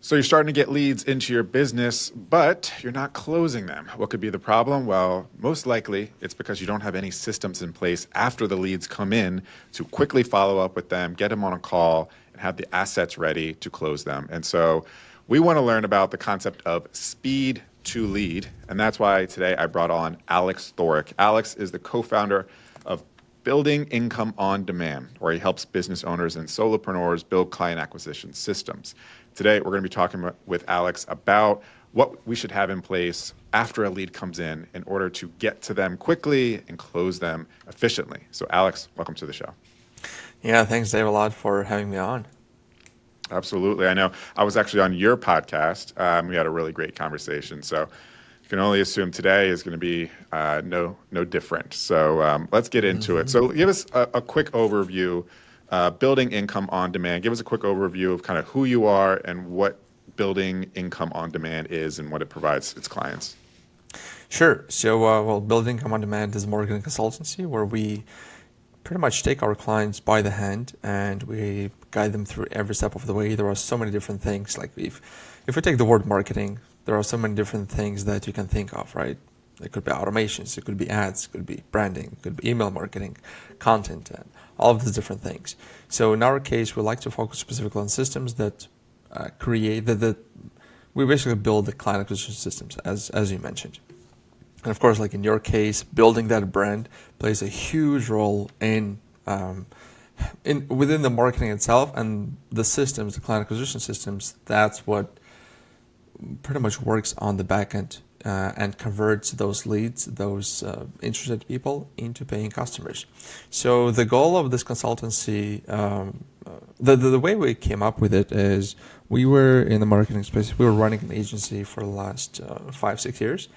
So you're starting to get leads into your business, but you're not closing them. What could be the problem? Well, most likely it's because you don't have any systems in place after the leads come in to quickly follow up with them, get them on a call, and have the assets ready to close them. And so we want to learn about the concept of speed to lead. And that's why today I brought on Alex Thoric. Alex is the co-founder of Building Income on Demand, where he helps business owners and solopreneurs build client acquisition systems. Today, we're going to be talking with Alex about what we should have in place after a lead comes in order to get to them quickly and close them efficiently. So Alex, welcome to the show. Yeah, thanks, Dave, a lot for having me on. Absolutely. I know I was actually on your podcast. We had a really great conversation. So you can only assume today is going to be no different. So let's get into it. So give us a quick overview, Building Income on Demand. Give us a quick overview of kind of who you are and what Building Income on Demand is and what it provides its clients. Sure. So, Building Income on Demand is a marketing consultancy where we pretty much take our clients by the hand and we guide them through every step of the way. There are so many different things. Like if we take the word marketing, there are so many different things that you can think of, right? It could be automations, it could be ads, it could be branding, it could be email marketing, content, and all of these different things. So in our case, we like to focus specifically on systems that create that we basically build the client acquisition systems, as you mentioned. And of course, like in your case, building that brand plays a huge role in within the marketing itself, and the systems, the client acquisition systems. That's what pretty much works on the back end and converts those leads, those interested people, into paying customers. So the goal of this consultancy, the way we came up with it is we were in the marketing space. We were running an agency for the last 5-6 years.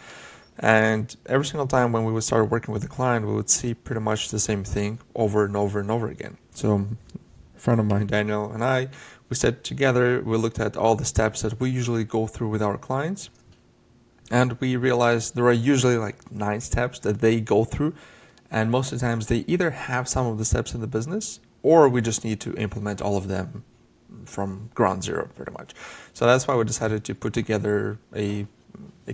And every single time when we would start working with a client, we would see pretty much the same thing over and over and over again. So a friend of mine, Daniel, and I, we sat together, we looked at all the steps that we usually go through with our clients. And we realized there are usually like 9 steps that they go through. And most of the times they either have some of the steps in the business or we just need to implement all of them from ground zero pretty much. So that's why we decided to put together a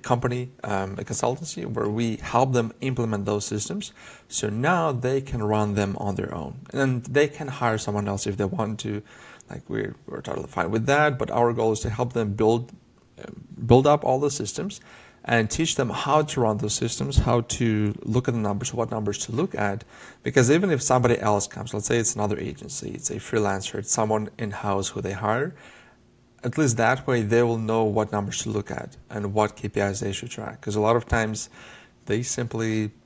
company, a consultancy, where we help them implement those systems. So now they can run them on their own. And they can hire someone else if they want to. Like we're totally fine with that. But our goal is to help them build up all the systems and teach them how to run those systems, how to look at the numbers, what numbers to look at. Because even if somebody else comes, let's say it's another agency, it's a freelancer, it's someone in-house who they hire, at least that way they will know what numbers to look at and what KPIs they should track. Because a lot of times they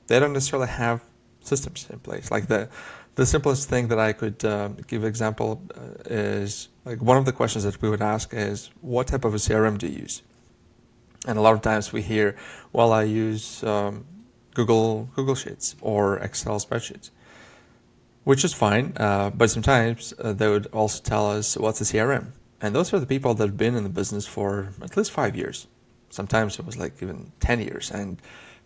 don't necessarily have systems in place. Like the simplest thing that I could give example is like one of the questions that we would ask is, what type of a CRM do you use? And a lot of times we hear, well, I use Google Sheets or Excel spreadsheets, which is fine. But sometimes they would also tell us, what's a CRM? And those are the people that have been in the business for at least 5 years. Sometimes it was like even 10 years. And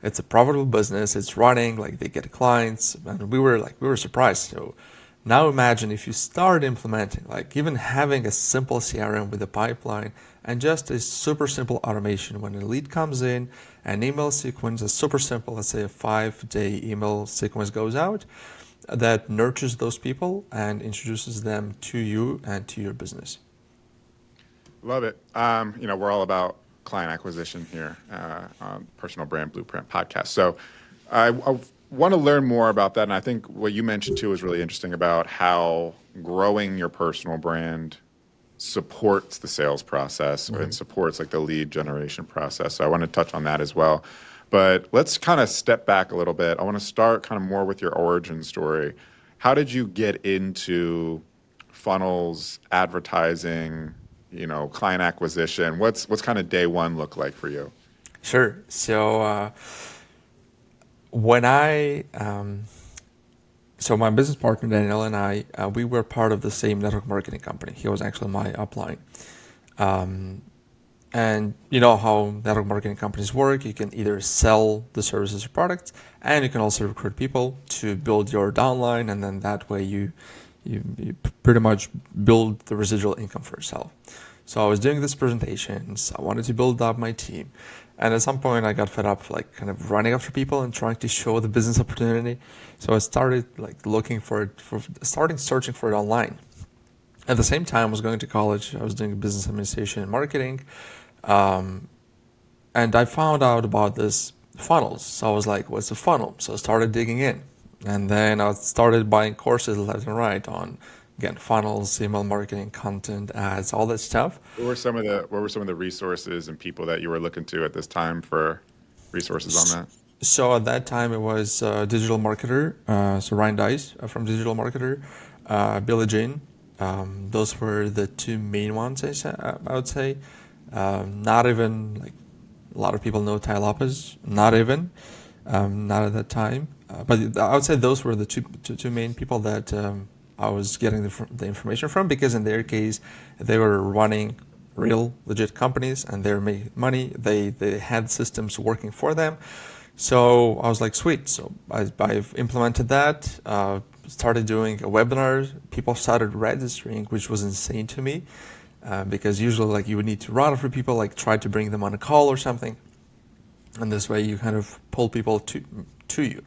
it's a profitable business. It's running, like they get clients. And we were surprised. So now imagine if you start implementing, like even having a simple CRM with a pipeline and just a super simple automation. When a lead comes in, an email sequence is super simple. Let's say a 5-day email sequence goes out that nurtures those people and introduces them to you and to your business. Love it. We're all about client acquisition here on Personal Brand Blueprint podcast. So I want to learn more about that. And I think what you mentioned too is really interesting about how growing your personal brand supports the sales process and supports like the lead generation process. So I want to touch on that as well. But let's kind of step back a little bit. I want to start kind of more with your origin story. How did you get into funnels, advertising, client acquisition? What's kind of day one look like for you? Sure. So when so my business partner Daniel and I, we were part of the same network marketing company. He was actually my upline. And you know how network marketing companies work. You can either sell the services or products, and you can also recruit people to build your downline, and then that way you pretty much build the residual income for yourself. So I was doing these presentations. I wanted to build up my team. And at some point I got fed up like kind of running after people and trying to show the business opportunity. So I started like looking for it, starting searching for it online. At the same time, I was going to college. I was doing business administration and marketing. And I found out about this funnels. So I was like, what's a funnel? So I started digging in. And then I started buying courses left and right on, again, funnels, email marketing, content, ads, all that stuff. What were some of the resources and people that you were looking to at this time for resources on that? So at that time, it was Digital Marketer, so Ryan Dice from Digital Marketer, Billie Jean. Those were the two main ones, I would say. Not even like a lot of people know Ty Lopez, not even, not at that time. But I would say those were the two main people that I was getting the information from, because in their case, they were running real legit companies and they made money. They had systems working for them. So I was like, sweet. So I've implemented that, started doing a webinar. People started registering, which was insane to me, because usually like you would need to run for people, like try to bring them on a call or something. And this way you kind of pull people to you.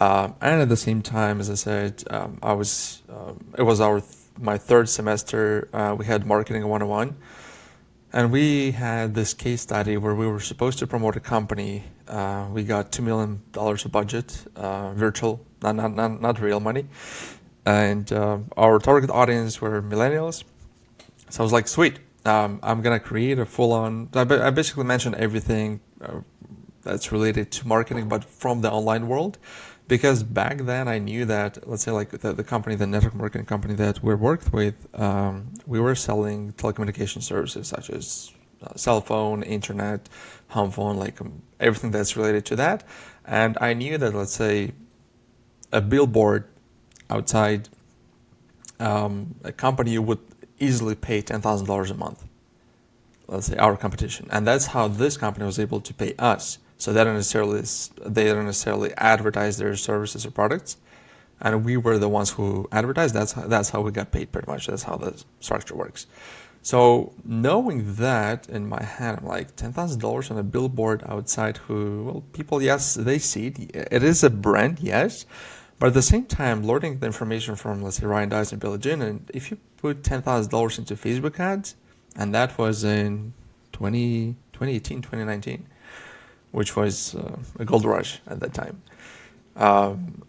And at the same time, as I said, it was my third semester. We had marketing 101. And we had this case study where we were supposed to promote a company. We got $2 million of budget, virtual, not real money. And our target audience were millennials. So I was like, sweet, I'm going to create a full-on, I basically mentioned everything that's related to marketing, but from the online world. Because back then I knew that, let's say like the company, the network marketing company that we worked with, we were selling telecommunication services such as cell phone, internet, home phone, like everything that's related to that. And I knew that, let's say, a billboard outside a company would easily pay $10,000 a month. Let's say our competition. And that's how this company was able to pay us. So they don't necessarily advertise their services or products, and we were the ones who advertised. That's how we got paid, pretty much. That's how the structure works. So knowing that in my head, I'm like, $10,000 on a billboard outside. People, yes, they see it. It is a brand, yes, but at the same time, learning the information from, let's say, Ryan Dice and Billie Jean, and if you put $10,000 into Facebook ads, and that was in 2018, 2019. Which was a gold rush at that time.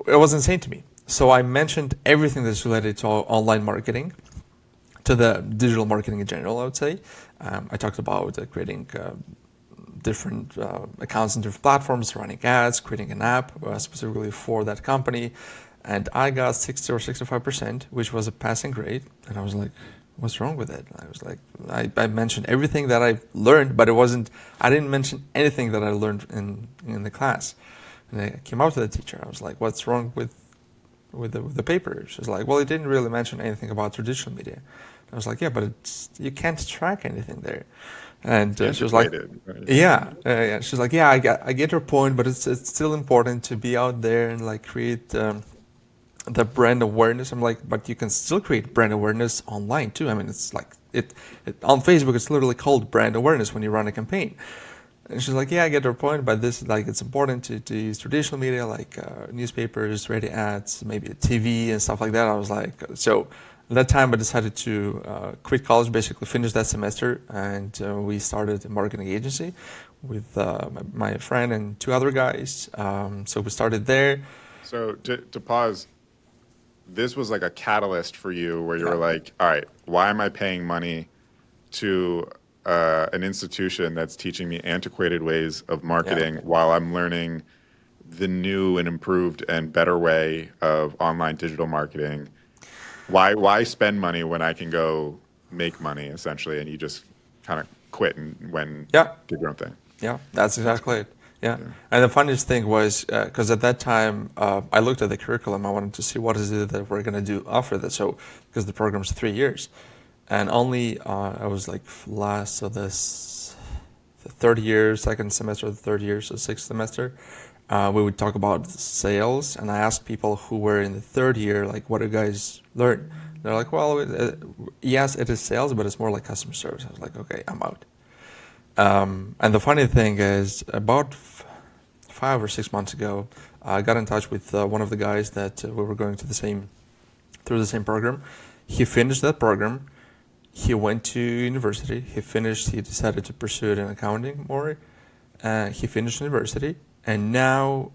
It was insane to me. So I mentioned everything that's related to online marketing, to the digital marketing in general, I would say. I talked about creating different accounts in different platforms, running ads, creating an app specifically for that company. And I got 60 or 65%, which was a passing grade. And I was like, what's wrong with it? I was like, I mentioned everything that I learned, but I didn't mention anything that I learned in the class. And I came out to the teacher. I was like, what's wrong with the paper? She was like, well, it didn't really mention anything about traditional media. I was like, yeah, but you can't track anything there. And she was like, right? yeah. She's like, yeah, I get your point, but it's still important to be out there and like create the brand awareness. I'm like, but you can still create brand awareness online too. I mean, it's like it on Facebook. It's literally called brand awareness when you run a campaign. And she's like, yeah, I get your point, but this like it's important to use traditional media like newspapers, radio ads, maybe TV and stuff like that. I was like, so at that time I decided to quit college, basically finish that semester, and we started a marketing agency with my friend and two other guys. So we started there. So to pause, this was like a catalyst for you where you were Yeah. like, all right, why am I paying money to an institution that's teaching me antiquated ways of Yeah. marketing while I'm learning the new and improved and better way of online digital marketing? Why spend money when I can go make money essentially? And you just kind of quit and Yeah. did your own thing. Yeah, that's That's exactly cool. it. Yeah. Yeah. And the funniest thing was, because at that time, I looked at the curriculum, I wanted to see what is it that we're going to do after that. So, because the program's 3 years. And only, I was like last, so the third year, second semester of the third year, so sixth semester, we would talk about sales. And I asked people who were in the third year, like, what do you guys learn? They're like, well, yes, it is sales, but it's more like customer service. I was like, okay, I'm out. And the funny thing is, about 5 or 6 months ago, I got in touch with one of the guys that we were going to through the same program. He finished that program. He went to university. He finished. He decided to pursue it in accounting more. He finished university, and now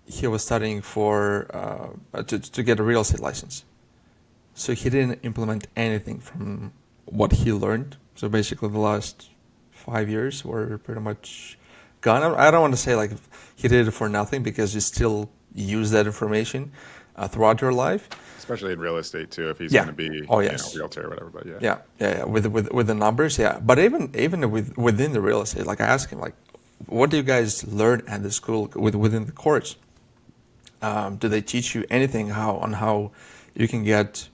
he was studying to get a real estate license. So he didn't implement anything from what he learned. So basically, the last 5 years were pretty much gone. I don't want to say like he did it for nothing, because you still use that information throughout your life. Especially in real estate too, if he's Yeah. going to be Oh, yes. realtor or whatever. But yeah. Yeah. With the numbers, yeah. But even within the real estate, like I asked him, like, what do you guys learn at the school within the course? Do they teach you anything on how you can get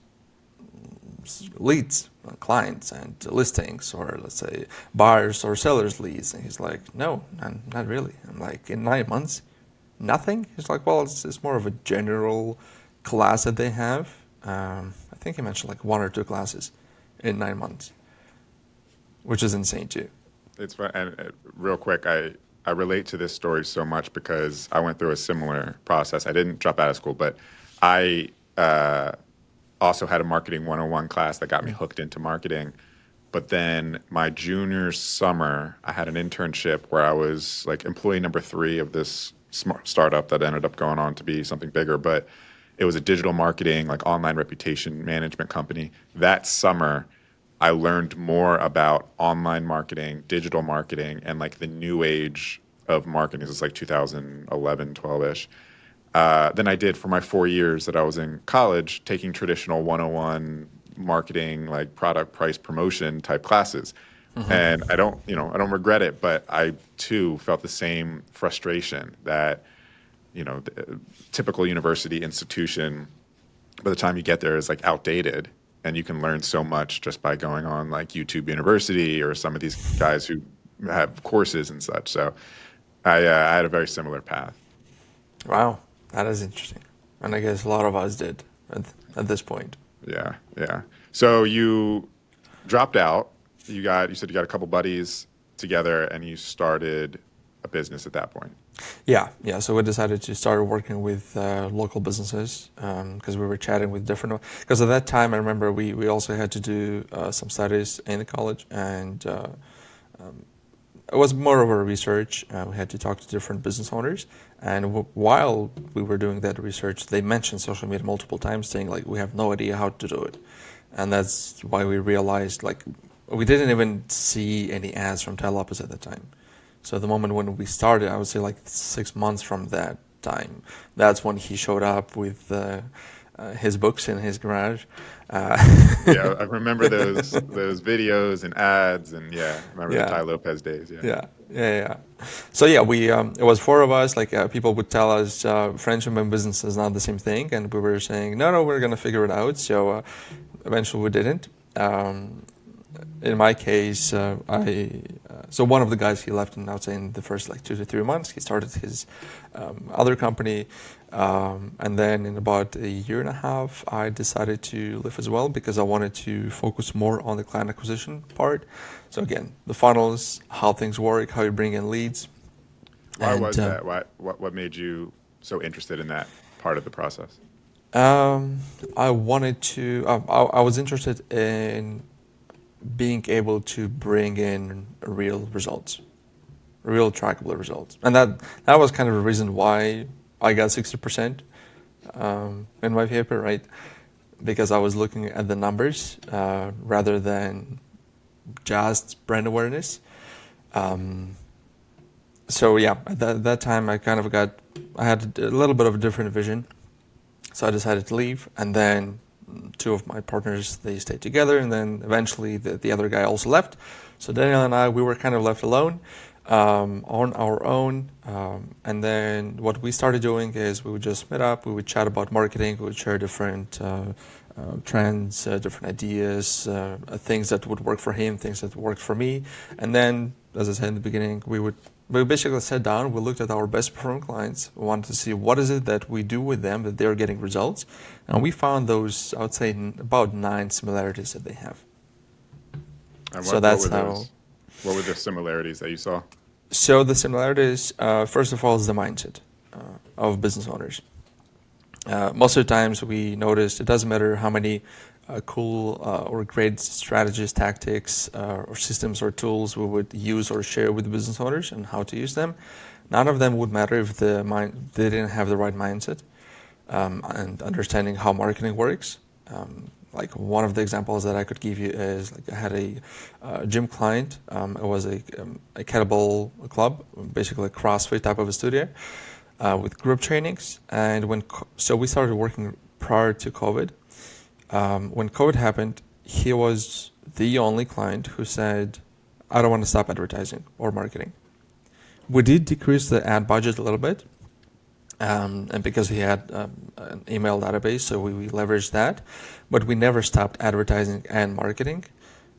leads, clients and listings, or let's say buyers or sellers leads? And he's like, no, not really. I'm like, in 9 months, nothing? He's like, well, it's more of a general class that they have. I think he mentioned like 1 or 2 classes in 9 months, which is insane too. It's fun. And real quick, I relate to this story so much because I went through a similar process. I didn't drop out of school, but I also had a marketing 101 class that got me hooked into marketing. But then my junior summer, I had an internship where I was like employee number 3 of this smart startup that ended up going on to be something bigger. But it was a digital marketing, like online reputation management company. That summer, I learned more about online marketing, digital marketing, and like the new age of marketing. This is like 2011, 12-ish. Than I did for my 4 years that I was in college, taking traditional 101 marketing, like product, price, promotion type classes. And I don't regret it, but I too felt the same frustration that, the typical university institution, by the time you get there, is like outdated, and you can learn so much just by going on like YouTube University or some of these guys who have courses and such. So I had a very similar path. Wow, that is interesting. And I guess a lot of us did at this point. Yeah, yeah. So you dropped out. You said you got a couple buddies together, and you started a business at that point. Yeah. So we decided to start working with local businesses because we were chatting with different. Because at that time, I remember we also had to do some studies in the college, and it was more of a research. We had to talk to different business owners, and while we were doing that research, they mentioned social media multiple times, saying like we have no idea how to do it, and that's why we realized like we didn't even see any ads from Tile Lopez at the time. So the moment when we started, I would say like 6 months from that time, that's when he showed up with his books in his garage. Yeah, I remember those videos and ads, and I remember the Ty Lopez days. Yeah. So yeah, we it was 4 of us. Like people would tell us, friendship and business is not the same thing, and we were saying no, we're gonna figure it out. So eventually we didn't. In my case, so one of the guys, he left, and I would say in the first like 2 to 3 months, he started his other company, and then in about a year and a half, I decided to leave as well because I wanted to focus more on the client acquisition part. So again, the funnels, how things work, how you bring in leads. Why was that? What made you so interested in that part of the process? I wanted to. I was interested in being able to bring in real results, real trackable results, and that was kind of the reason why I got 60% in my paper, right? Because I was looking at the numbers rather than just brand awareness. So yeah, at that time I had a little bit of a different vision, so I decided to leave, and then 2 of my partners, they stayed together, and then eventually the other guy also left. So Daniel and I, we were kind of left alone on our own. And then what we started doing is we would just meet up, we would chat about marketing, we would share different trends, different ideas, things that would work for him, things that worked for me. And then as I said in the beginning, we basically sat down, we looked at our best performing clients, we wanted to see what is it that we do with them that they're getting results, and we found those, I would say, about 9 similarities that they have. And So that's were how. those? What were the similarities that you saw? So the similarities, first of all, is the mindset of business owners. Most of the times we noticed it doesn't matter how many cool or great strategies, tactics, or systems or tools we would use or share with the business owners and how to use them. None of them would matter if they didn't have the right mindset and understanding how marketing works. Like one of the examples that I could give you is like I had a gym client. It was a kettlebell club, basically a CrossFit type of a studio with group trainings. And so we started working prior to COVID. When COVID happened, he was the only client who said, I don't want to stop advertising or marketing. We did decrease the ad budget a little bit, and because he had an email database, so we leveraged that, but we never stopped advertising and marketing.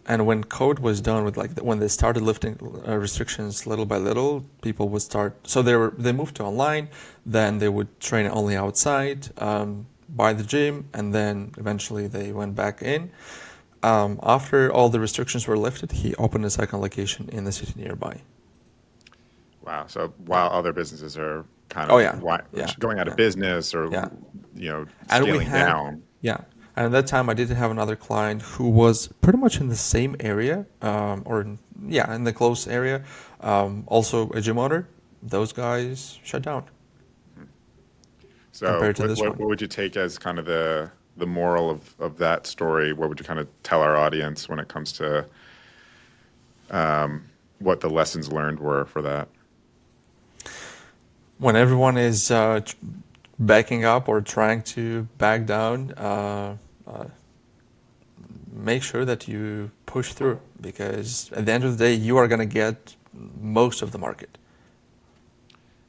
And when COVID was done with when they started lifting restrictions little by little, people would start. So they moved to online. Then they would train only outside by the gym, and then eventually they went back in. After all the restrictions were lifted, he opened a second location in the city nearby. Wow. So while other businesses are kind Oh of yeah, yeah, going out of yeah, business or yeah. And we scaling had, down. yeah. And at that time, I did have another client who was pretty much in the same area, in the close area. Also a gym owner. Those guys shut down So compared to this what one. would you take as kind of the moral of that story? What would you kind of tell our audience when it comes to what the lessons learned were for that? When everyone is backing up or trying to back down, make sure that you push through, because at the end of the day, you are going to get most of the market.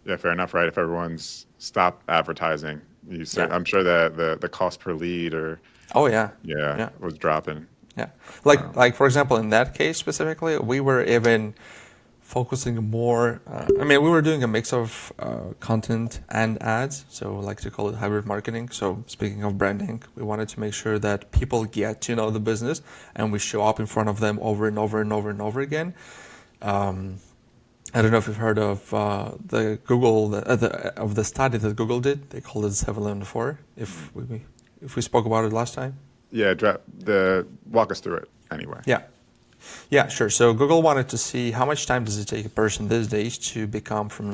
Yeah, fair enough, right? If everyone's stopped advertising, Yeah. I'm sure that the cost per lead Oh yeah. Yeah. was dropping. Yeah. Like for example, in that case specifically, we were even focusing more. We were doing a mix of content and ads, so like to call it hybrid marketing. So speaking of branding, we wanted to make sure that people get to know the business, and we show up in front of them over and over and over and over again. I don't know if you've heard of the Google of the study that Google did. They called it 7-11-4. If we spoke about it last time. Yeah, walk us through it anyway. Yeah, sure. So Google wanted to see how much time does it take a person these days to become from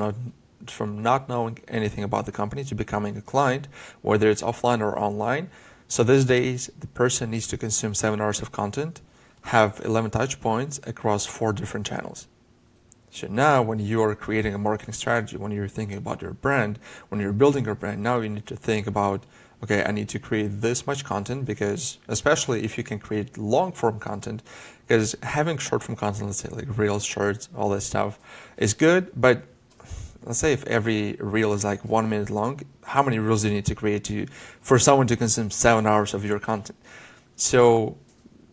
not knowing anything about the company to becoming a client, whether it's offline or online. So these days, the person needs to consume 7 hours of content, have 11 touch points across 4 different channels. So now when you are creating a marketing strategy, when you're thinking about your brand, when you're building your brand, now you need to think about, okay, I need to create this much content, because especially if you can create long form content, because having short form content, let's say like reels, shorts, all that stuff is good. But let's say if every reel is like 1 minute long, how many reels do you need to create for someone to consume 7 hours of your content? So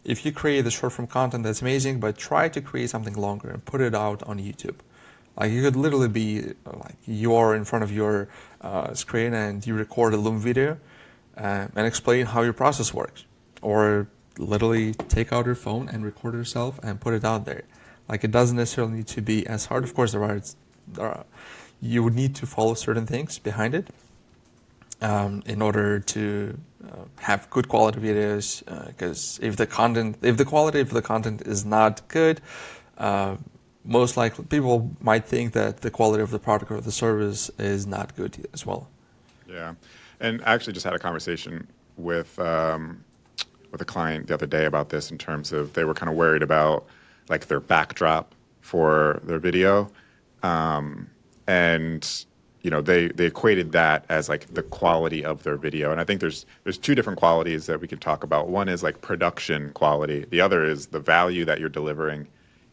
if you create the short form content, that's amazing, but try to create something longer and put it out on YouTube. Like you could literally be like you are in front of your screen and you record a Loom video and explain how your process works, or literally take out your phone and record yourself and put it out there. Like it doesn't necessarily need to be as hard. Of course, you would need to follow certain things behind it in order to have good quality videos. Because if the quality of the content is not good, most likely people might think that the quality of the product or the service is not good as well. Yeah, and I actually just had a conversation with a client the other day about this, in terms of they were kind of worried about like their backdrop for their video, and they equated that as like the quality of their video. And I think there's 2 different qualities that we could talk about. One is like production quality. The other is the value that you're delivering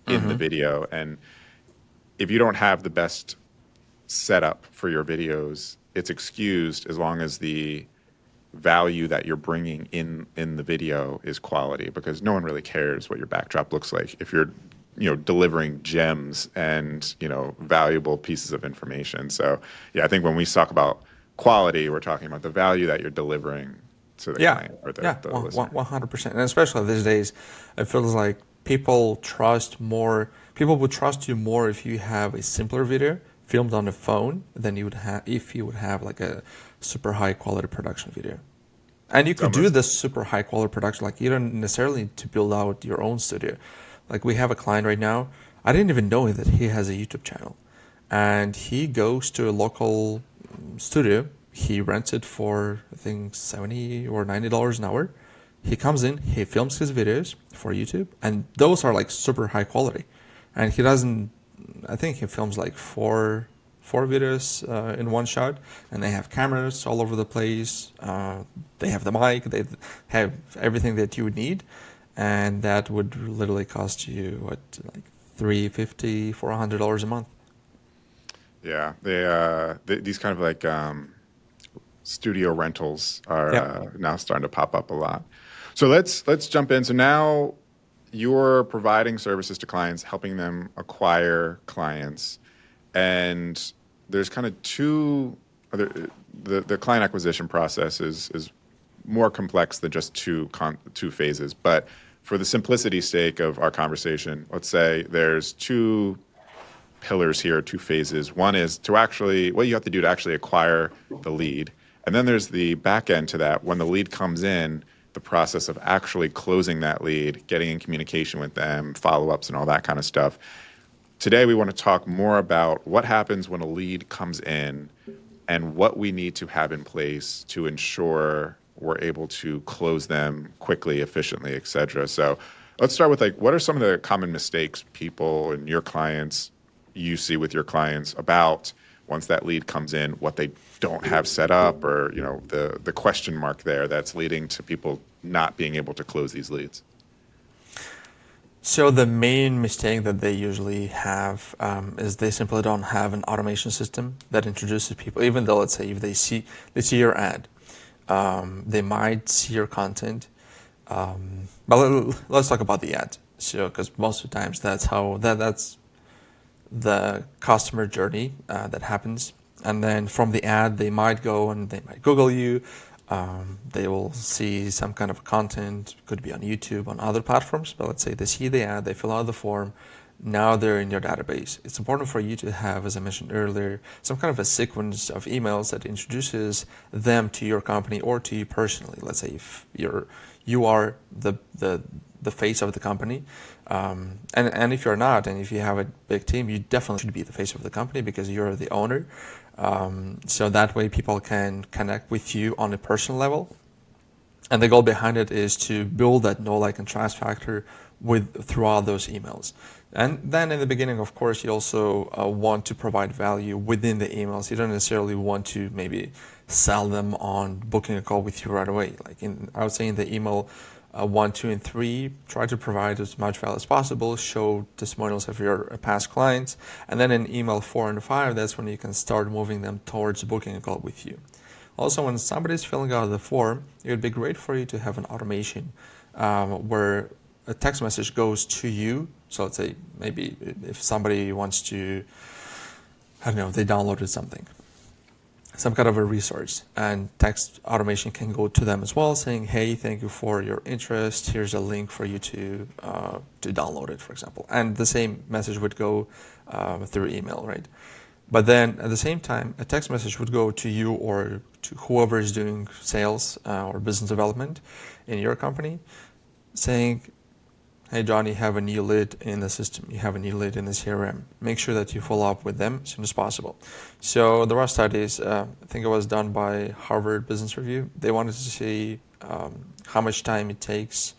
in the video. And if you don't have the best setup for your videos, it's excused as long as the value that you're bringing in the video is quality, because no one really cares what your backdrop looks like if you're delivering gems and, valuable pieces of information. So yeah, I think when we talk about quality, we're talking about the value that you're delivering to the Yeah, client or yeah, the listener. 100%. And especially these days, it feels like people trust more. People would trust you more if you have a simpler video filmed on a phone than you would have if you would have like a super high quality production video. And you It's could do almost, this super high quality production. Like you don't necessarily need to build out your own studio. Like we have a client right now. I didn't even know that he has a YouTube channel, and he goes to a local studio. He rents it for I think $70 or $90 an hour. He comes in, he films his videos for YouTube, and those are like super high quality. And he doesn't. I think he films like four videos in one shot, and they have cameras all over the place. They have the mic. They have everything that you would need, and that would literally cost you what, like $350, $400 a month. yeah, these kind of like studio rentals are Yep. now starting to pop up a lot. So let's jump in. So now you're providing services to clients, helping them acquire clients, and there's kind of two other. The client acquisition process is more complex than just two phases. But for the simplicity's sake of our conversation, let's say there's two pillars here, two phases. One is to actually, what you have to do to actually acquire the lead. And then there's the back end to that. When the lead comes in, the process of actually closing that lead, getting in communication with them, follow-ups and all that kind of stuff. Today, we want to talk more about what happens when a lead comes in and what we need to have in place to ensure we're able to close them quickly, efficiently, et cetera. So let's start with what are some of the common mistakes people and your clients, you see with your clients about once that lead comes in, what they don't have set up, or the question mark there that's leading to people not being able to close these leads? So the main mistake that they usually have is they simply don't have an automation system that introduces people. Even though, let's say, if they see your ad, they might see your content. But let's talk about the ad. So, because most of the times that's the customer journey that happens. And then from the ad, they might go and they might Google you. They will see some kind of content, could be on YouTube, on other platforms. But let's say they see the ad, they fill out the form. Now they're in your database. It's important for you to have, as I mentioned earlier, some kind of a sequence of emails that introduces them to your company or to you personally. Let's say if you are the face of the company, and if you're not, and if you have a big team, you definitely should be the face of the company because you're the owner. So that way people can connect with you on a personal level. And the goal behind it is to build that know, like, and trust factor throughout those emails. And then in the beginning, of course, you also want to provide value within the emails. You don't necessarily want to maybe sell them on booking a call with you right away. I would say in the email 1, 2, and 3, try to provide as much value as possible, show testimonials of your past clients. And then in email 4 and 5, that's when you can start moving them towards booking a call with you. Also, when somebody's filling out the form, it would be great for you to have an automation where a text message goes to you. So let's say maybe if somebody wants to, I don't know, they downloaded something, some kind of a resource, and text automation can go to them as well, saying, hey, thank you for your interest. Here's a link for you to download it, for example. And the same message would go through email, right? But then at the same time, a text message would go to you or to whoever is doing sales or business development in your company, saying, hey, John, you have a new lead in the system. You have a new lead in the CRM. Make sure that you follow up with them as soon as possible. So there are studies, I think it was done by Harvard Business Review. They wanted to see how much time it takes,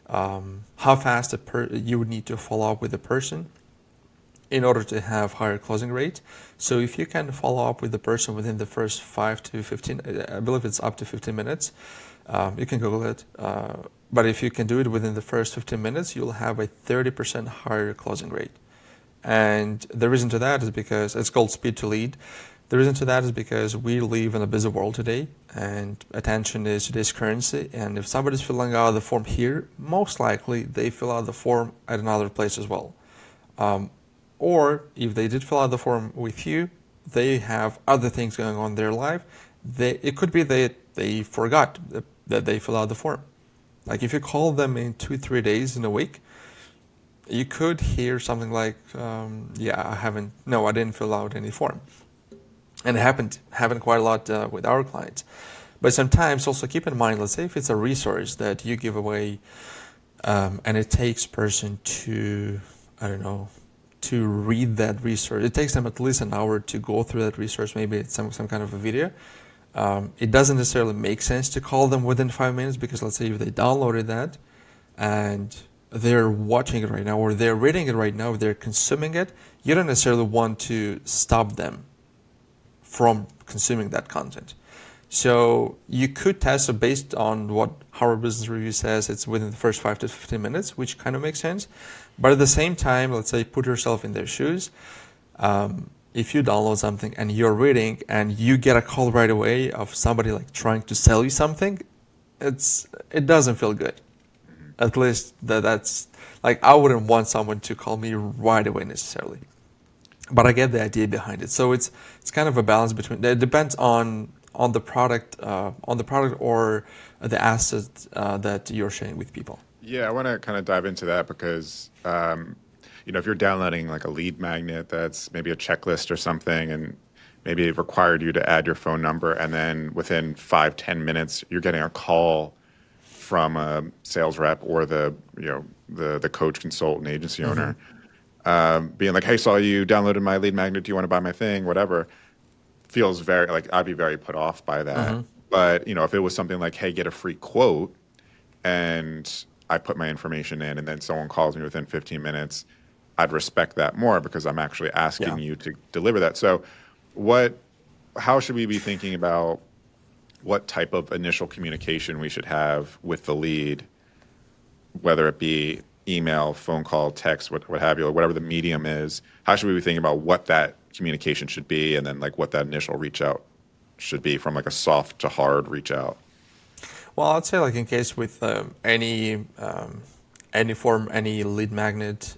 how fast you would need to follow up with a person in order to have higher closing rate. So if you can follow up with the person within the first 5 to 15, I believe it's up to 15 minutes, you can Google it. But if you can do it within the first 15 minutes, you'll have a 30% higher closing rate. And the reason to that is because it's called speed to lead. The reason to that is because we live in a busy world today, and attention is today's currency. And if somebody's filling out the form here, most likely they fill out the form at another place as well. Or if they did fill out the form with you, they have other things going on in their life. It could be they forgot that they fill out the form. Like if you call them in 2-3 days in a week, you could hear something like, I didn't fill out any form. And it happened quite a lot with our clients. But sometimes also keep in mind, let's say if it's a resource that you give away, and it takes person to, to read that resource. It takes them at least an hour to go through that resource. Maybe it's some kind of a video. It doesn't necessarily make sense to call them within 5 minutes, because let's say if they downloaded that and they're watching it right now, or they're reading it right now, they're consuming it, you don't necessarily want to stop them from consuming that content. So you could test it based on what Harvard Business Review says. It's within the first 5 to 15 minutes, which kind of makes sense. But at the same time, let's say put yourself in their shoes. If you download something and you're reading and you get a call right away of somebody like trying to sell you something, it doesn't feel good. At least that's like, I wouldn't want someone to call me right away necessarily. But I get the idea behind it. So it's kind of a balance between. It depends on the product or the asset that you're sharing with people. Yeah, I want to kind of dive into that because, if you're downloading like a lead magnet that's maybe a checklist or something, and maybe it required you to add your phone number, and then within 5-10 minutes, you're getting a call from a sales rep or the coach, consultant, agency owner, being like, hey, saw you downloaded my lead magnet. Do you want to buy my thing? Whatever. Feels very, like, I'd be very put off by that. But, if it was something like, hey, get a free quote, and I put my information in, and then someone calls me within 15 minutes, I'd respect that more because I'm actually asking you to deliver that. So how should we be thinking about what type of initial communication we should have with the lead, whether it be email, phone call, text, what have you, or whatever the medium is? How should we be thinking about what that communication should be, and then like what that initial reach out should be, from like a soft to hard reach out? Well, I'd say like in case with any form, any lead magnet,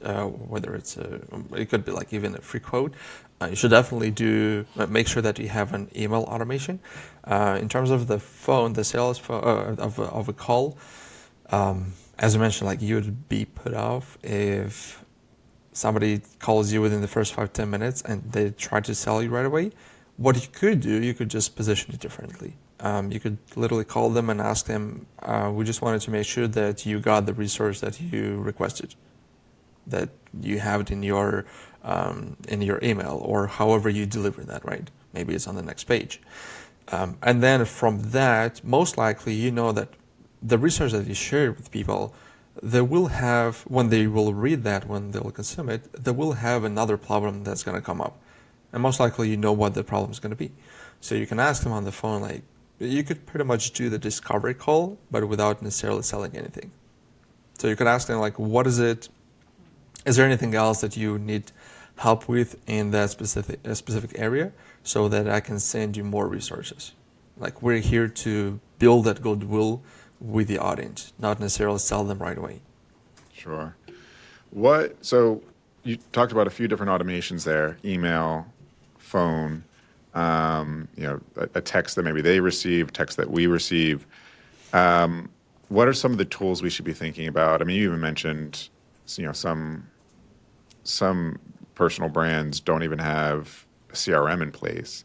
whether it could be like even a free quote, you should definitely make sure that you have an email automation. In terms of the phone, the sales of a call, as I mentioned, like you would be put off if somebody calls you within the first 5-10 minutes and they try to sell you right away. What you could do, you could just position it differently. You could literally call them and ask them, we just wanted to make sure that you got the resource that you requested, that you have it in your email, or however you deliver that, right? Maybe it's on the next page. And then from that, most likely, that the resource that you share with people, they will have, when they will read that, when they will consume it, they will have another problem that's going to come up. And most likely, what the problem is going to be. So you can ask them on the phone, like, you could pretty much do the discovery call, but without necessarily selling anything. So you could ask them, like, what is it? Is there anything else that you need help with in that specific area, so that I can send you more resources? Like, we're here to build that goodwill with the audience, not necessarily sell them right away. Sure. So you talked about a few different automations there: email, phone, a text that maybe they receive, text that we receive. What are some of the tools we should be thinking about? I mean, you even mentioned, some personal brands don't even have a CRM in place.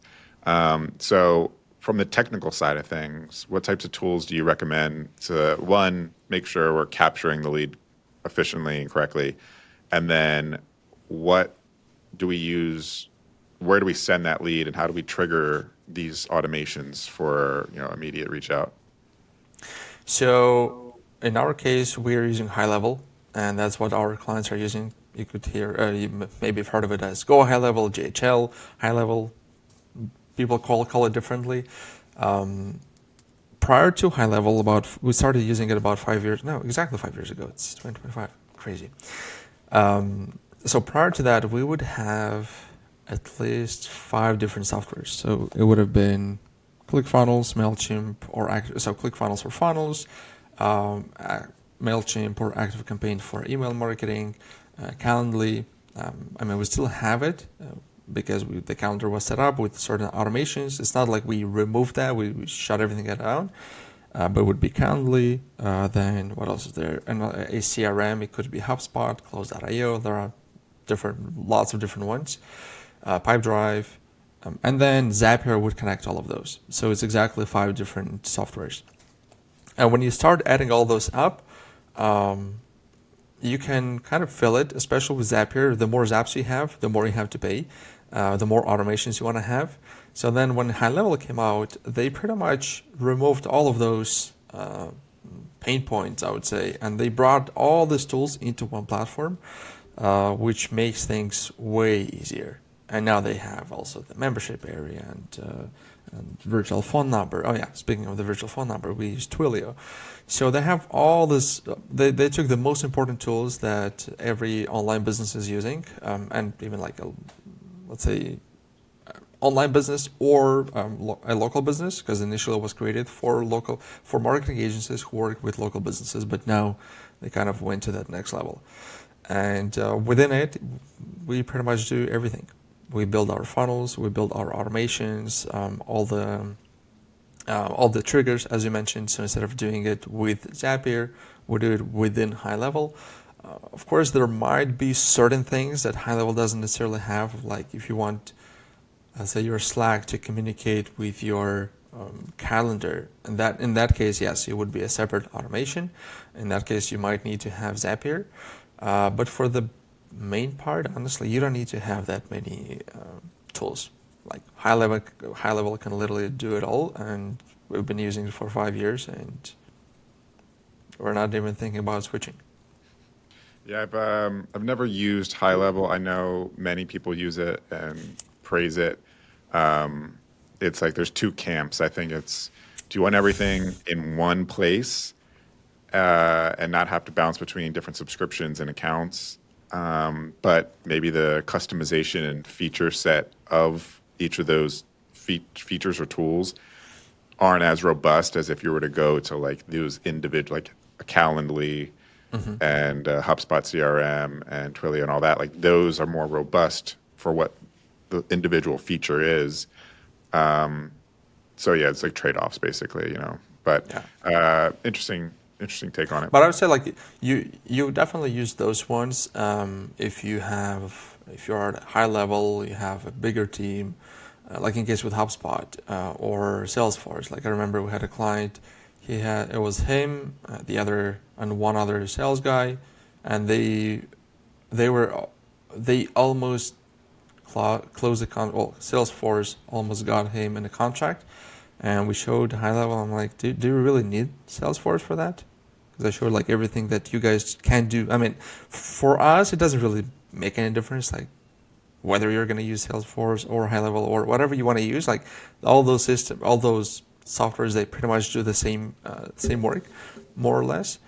So from the technical side of things, what types of tools do you recommend to, one, make sure we're capturing the lead efficiently and correctly? And then what do we use? Where do we send that lead, and how do we trigger these automations for immediate reach out? So in our case, we're using High Level, and that's what our clients are using. You could hear, you maybe have heard of it as Go High Level, JHL, High Level. People call it differently. Prior to High Level, we started using it about 5 years. No, exactly 5 years ago. It's 2025. Crazy. So prior to that, we would have at least 5 different softwares. So it would have been ClickFunnels, MailChimp, ClickFunnels for funnels, MailChimp or ActiveCampaign for email marketing, Calendly, We still have it because the calendar was set up with certain automations. It's not like we removed that, we shut everything down. But it would be Calendly. Then what else is there? And a CRM. It could be HubSpot, Close.io. There are lots of different ones. Pipedrive, and then Zapier would connect all of those. So it's exactly 5 different softwares. And when you start adding all those up, you can kind of fill it, especially with Zapier. The more Zaps you have, the more you have to pay, the more automations you want to have. So then when High Level came out, they pretty much removed all of those pain points, I would say, and they brought all these tools into one platform, which makes things way easier. And now they have also the membership area and virtual phone number. Oh yeah, speaking of the virtual phone number, we use Twilio. So they have all this, they took the most important tools that every online business is using, and even like let's say online business or a local business, because initially it was created for marketing agencies who work with local businesses, but now they kind of went to that next level. And within it, we pretty much do everything. We build our funnels, we build our automations, all the triggers, as you mentioned. So instead of doing it with Zapier, we do it within High Level. Of course, there might be certain things that High Level doesn't necessarily have, like if you want, say, your Slack to communicate with your calendar, and in that case, yes, it would be a separate automation. In that case, you might need to have Zapier. But for the main part, honestly, you don't need to have that many tools. Like High Level can literally do it all, and we've been using it for 5 years, and we're not even thinking about switching. Yeah, I've never used High Level. I know many people use it and praise it. It's like there's 2 camps. I think it's, do you want everything in one place and not have to bounce between different subscriptions and accounts? But maybe the customization and feature set of each of those features or tools aren't as robust as if you were to go to like those individual, like a Calendly and HubSpot CRM and Twilio and all that. Like those are more robust for what the individual feature is. So yeah, it's like trade-offs basically, But interesting take on it. But I would say like you definitely use those ones if you're at a high level, you have a bigger team, like in case with HubSpot or Salesforce. Like I remember we had a client, it was him, the other and one other sales guy, and they almost closed the contract. Well, Salesforce almost got him in a contract, and we showed High Level. I'm like, do you really need Salesforce for that? Because I showed like everything that you guys can do. I mean, for us, it doesn't really make any difference. Like whether you're going to use Salesforce or High Level or whatever you want to use, like all those softwares, they pretty much do the same work, more or less.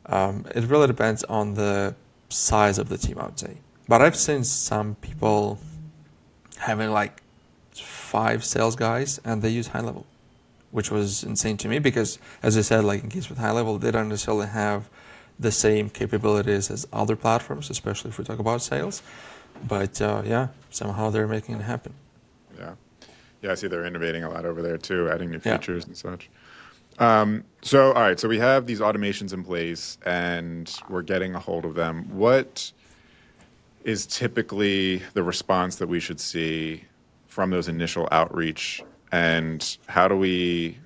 It really depends on the size of the team, I would say. But I've seen some people having like 5 sales guys and they use High Level, which was insane to me because, as I said, like in case with High Level, they don't necessarily have the same capabilities as other platforms, especially if we talk about sales. But somehow they're making it happen. Yeah, I see they're innovating a lot over there too, adding new features and such. So, all right, so we have these automations in place and we're getting a hold of them. What is typically the response that we should see from those initial outreach, and how do we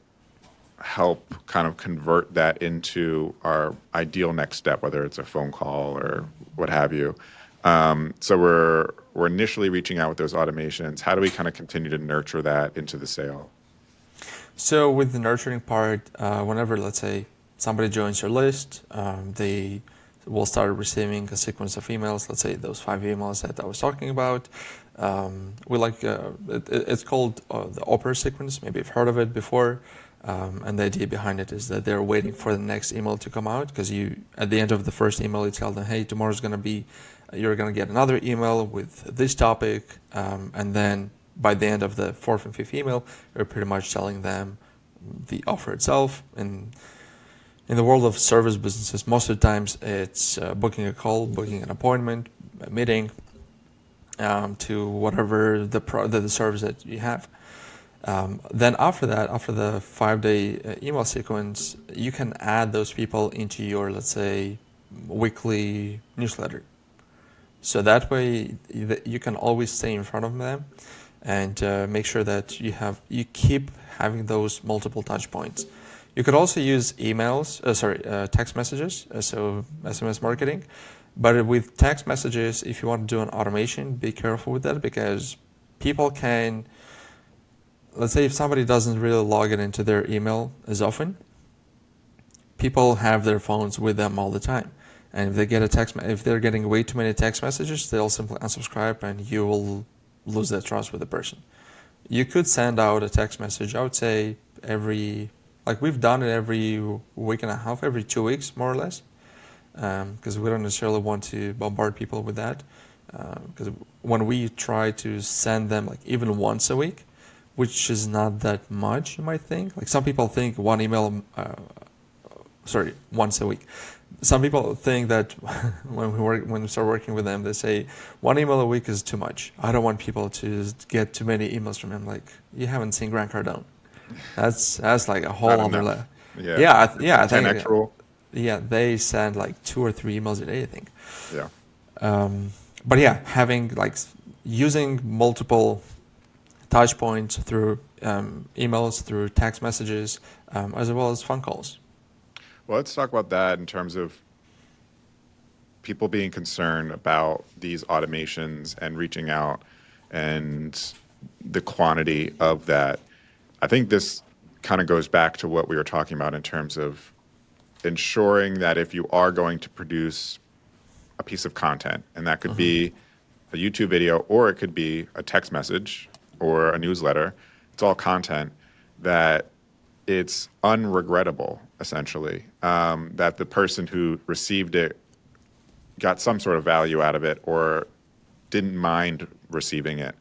help kind of convert that into our ideal next step, whether it's a phone call or what have you? So we're initially reaching out with those automations. How do we kind of continue to nurture that into the sale? So with the nurturing part, whenever, let's say, somebody joins your list, they will start receiving a sequence of emails, let's say those 5 emails that I was talking about. We like, it's called the Opera sequence. Maybe you've heard of it before. And the idea behind it is that they're waiting for the next email to come out, because at the end of the first email, you tell them, hey, tomorrow's going to be, you're going to get another email with this topic. And then by the end of the 4th and 5th email, you're pretty much telling them the offer itself. And in the world of service businesses, most of the times it's booking a call, booking an appointment, a meeting. to whatever the service that you have. Then after that, after the 5-day email sequence, you can add those people into your, let's say, weekly newsletter. So that way you can always stay in front of them and make sure that you keep having those multiple touch points. You could also use text messages, so SMS marketing. But with text messages, if you want to do an automation, be careful with that, because people can, let's say if somebody doesn't really log into their email as often, people have their phones with them all the time. And if they get if they're getting way too many text messages, they'll simply unsubscribe and you will lose their trust with the person. You could send out a text message, I would say we've done it every week and a half, every 2 weeks, more or less. Because we don't necessarily want to bombard people with that. Because when we try to send them like even once a week, which is not that much, you might think. Like some people think once a week. Some people think that when we start working with them, they say 1 email a week is too much. I don't want people to get too many emails from him. Like, you haven't seen Grant Cardone. That's like a whole other level. Yeah. I think 10x rule. Yeah, they send like 2 or 3 emails a day, I think. Yeah. But yeah, having using multiple touch points through emails, through text messages, as well as phone calls. Well, let's talk about that in terms of people being concerned about these automations and reaching out and the quantity of that. I think this kind of goes back to what we were talking about in terms of ensuring that if you are going to produce a piece of content, and that could be a YouTube video, or it could be a text message or a newsletter, it's all content, that it's unregrettable, essentially, that the person who received it got some sort of value out of it or didn't mind receiving it,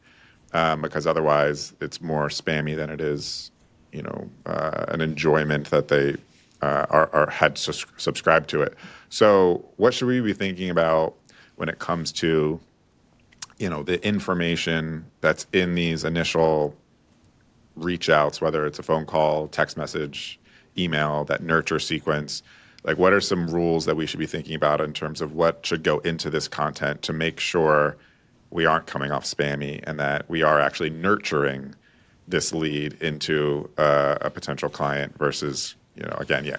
because otherwise it's more spammy than it is, an enjoyment that they had subscribed to it. So what should we be thinking about when it comes to, the information that's in these initial reach outs, whether it's a phone call, text message, email, that nurture sequence? Like, what are some rules that we should be thinking about in terms of what should go into this content to make sure we aren't coming off spammy and that we are actually nurturing this lead into a potential client versus,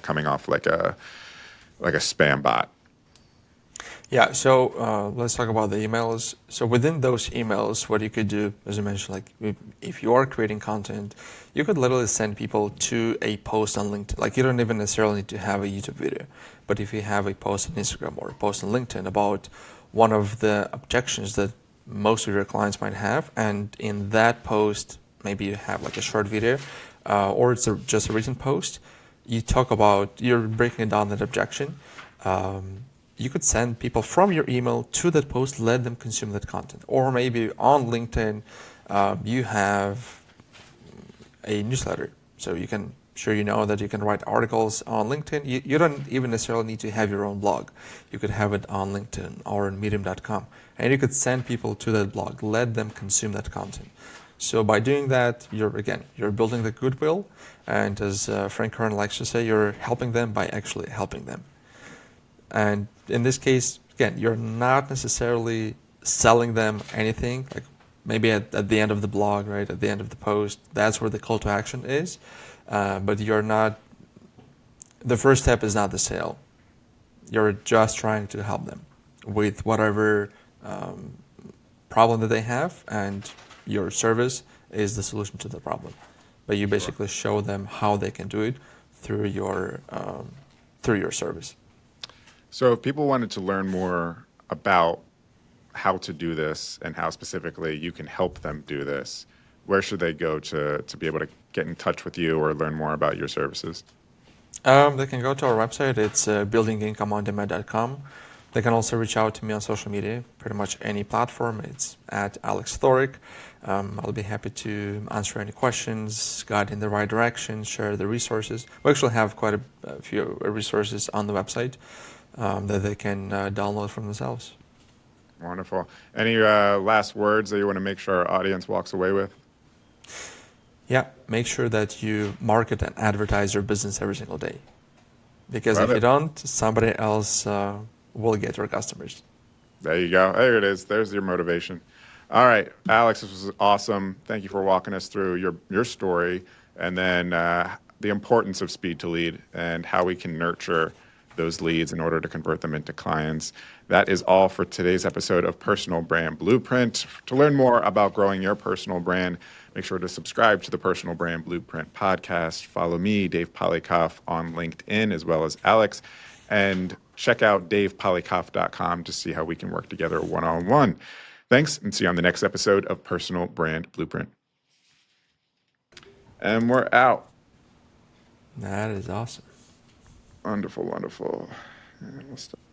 coming off like a spam bot? Yeah, so let's talk about the emails. So within those emails, what you could do, as I mentioned, like if you are creating content, you could literally send people to a post on LinkedIn. Like, you don't even necessarily need to have a YouTube video, but if you have a post on Instagram or a post on LinkedIn about one of the objections that most of your clients might have, and in that post, maybe you have like a short video, or it's just a written post, you're breaking down that objection. You could send people from your email to that post, let them consume that content. Or maybe on LinkedIn, you have a newsletter. So you can that you can write articles on LinkedIn. You don't even necessarily need to have your own blog. You could have it on LinkedIn or on medium.com. And you could send people to that blog, let them consume that content. So by doing that, you're building the goodwill. And as Frank Kern likes to say, you're helping them by actually helping them. And in this case, again, you're not necessarily selling them anything. Like maybe at the end of the blog, right, at the end of the post, that's where the call to action is. But the first step is not the sale. You're just trying to help them with whatever problem that they have, and your service is the solution to the problem. But you basically show them how they can do it through your service. So if people wanted to learn more about how to do this and how specifically you can help them do this, where should they go to be able to get in touch with you or learn more about your services? They can go to our website. It's buildingincomeondemand.com. They can also reach out to me on social media, pretty much any platform. It's at Alex Thoric. I'll be happy to answer any questions, guide in the right direction, share the resources. We actually have quite a few resources on the website that they can download from themselves. Wonderful. Any last words that you want to make sure our audience walks away with? Yeah, make sure that you market and advertise your business every single day. Because Love if you it. don't, somebody else will get your customers. There you go. There it is. There's your motivation. All right, Alex, this was awesome. Thank you for walking us through your story and then the importance of speed to lead and how we can nurture those leads in order to convert them into clients. That is all for today's episode of Personal Brand Blueprint. To learn more about growing your personal brand, make sure to subscribe to the Personal Brand Blueprint podcast. Follow me, Dave Polikoff, on LinkedIn, as well as Alex. And check out davepolikoff.com to see how we can work together one-on-one. Thanks, and see you on the next episode of Personal Brand Blueprint. And we're out. That is awesome. Wonderful, wonderful. And we'll stop.